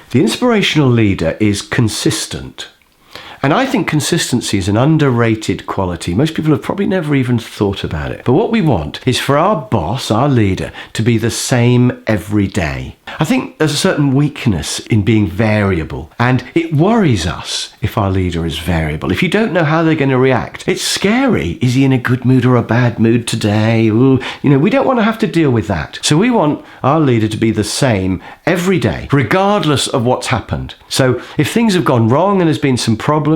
The inspirational leader is consistent. And I think consistency is an underrated quality. Most people have probably never even thought about it. But what we want is for our boss, our leader, to be the same every day. I think there's a certain weakness in being variable, and it worries us if our leader is variable. If you don't know how they're going to react, it's scary. Is he in a good mood or a bad mood today? Ooh, we don't want to have to deal with that. So we want our leader to be the same every day, regardless of what's happened. So if things have gone wrong and there's been some problems,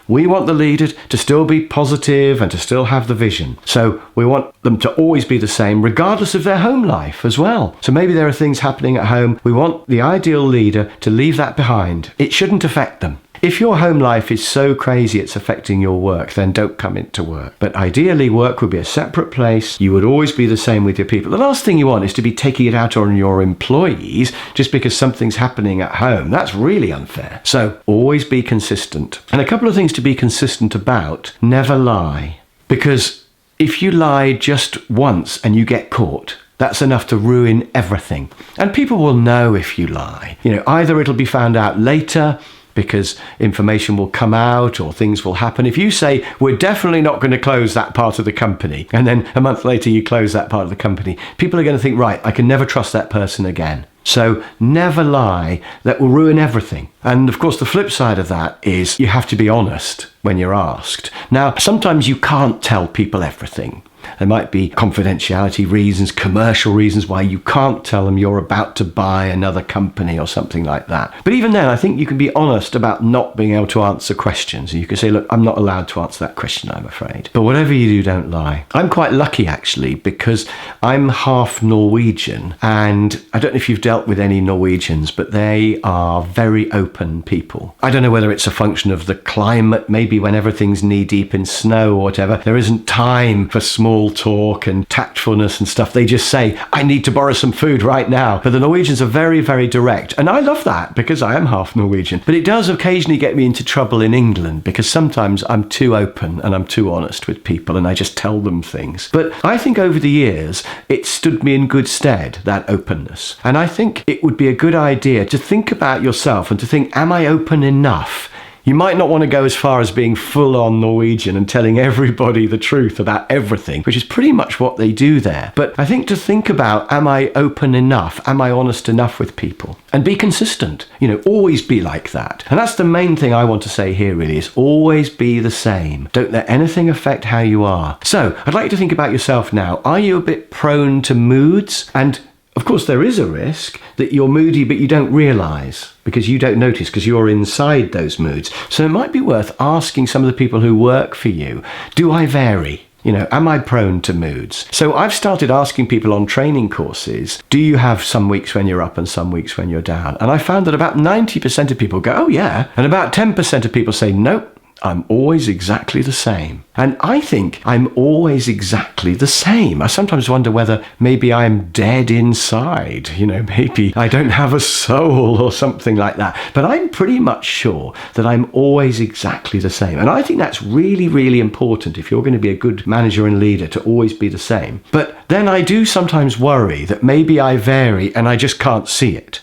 we want the leader to still be positive and to still have the vision. So we want them to always be the same, regardless of their home life as well. So maybe there are things happening at home. We want the ideal leader to leave that behind. It shouldn't affect them. If your home life is so crazy it's affecting your work, then don't come into work. But ideally, work would be a separate place. You would always be the same with your people. The last thing you want is to be taking it out on your employees just because something's happening at home. That's really unfair. So always be consistent. And a couple of things to be consistent about: never lie. Because if you lie just once and you get caught, that's enough to ruin everything. And people will know if you lie. Either it'll be found out later, because information will come out or things will happen. If you say, we're definitely not going to close that part of the company, and then a month later you close that part of the company, people are going to think, right, I can never trust that person again. So never lie. That will ruin everything. And of course, the flip side of that is you have to be honest when you're asked. Now, sometimes you can't tell people everything. There might be confidentiality reasons, commercial reasons why you can't tell them you're about to buy another company or something like that. But even then, I think you can be honest about not being able to answer questions. You can say, look, I'm not allowed to answer that question, I'm afraid. But whatever you do, don't lie. I'm quite lucky, actually, because I'm half Norwegian. And I don't know if you've dealt with any Norwegians, but they are very open people. I don't know whether it's a function of the climate, maybe when everything's knee-deep in snow or whatever, there isn't time for small talk and tactfulness and stuff. They just say, I need to borrow some food right now. But the Norwegians are very, very direct. And I love that because I am half Norwegian. But it does occasionally get me into trouble in England because sometimes I'm too open and I'm too honest with people and I just tell them things. But I think over the years, it stood me in good stead, that openness. And I think it would be a good idea to think about yourself and to think, am I open enough? You might not want to go as far as being full-on Norwegian and telling everybody the truth about everything, which is pretty much what they do there. But I think to think about, am I open enough? Am I honest enough with people? And be consistent. Always be like that. And that's the main thing I want to say here, really, is always be the same. Don't let anything affect how you are. So I'd like you to think about yourself now. Are you a bit prone to moods? And of course, there is a risk that you're moody, but you don't realise because you don't notice because you're inside those moods. So it might be worth asking some of the people who work for you, do I vary? Am I prone to moods? So I've started asking people on training courses, do you have some weeks when you're up and some weeks when you're down? And I found that about 90% of people go, oh yeah. And about 10% of people say, nope. I'm always exactly the same. And I think I'm always exactly the same. I sometimes wonder whether maybe I'm dead inside, maybe I don't have a soul or something like that. But I'm pretty much sure that I'm always exactly the same. And I think that's really, really important if you're going to be a good manager and leader, to always be the same. But then I do sometimes worry that maybe I vary and I just can't see it.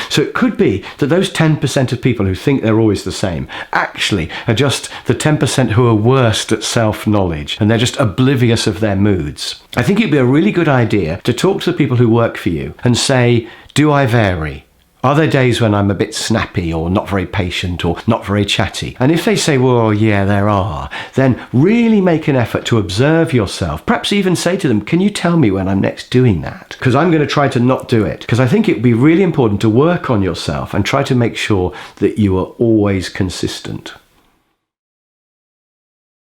So it could be that those 10% of people who think they're always the same actually are just the 10% who are worst at self-knowledge and they're just oblivious of their moods. I think it'd be a really good idea to talk to the people who work for you and say, do I vary? Are there days when I'm a bit snappy or not very patient or not very chatty? And if they say, well, yeah, there are, then really make an effort to observe yourself. Perhaps even say to them, can you tell me when I'm next doing that? Because I'm going to try to not do it. Because I think it would be really important to work on yourself and try to make sure that you are always consistent.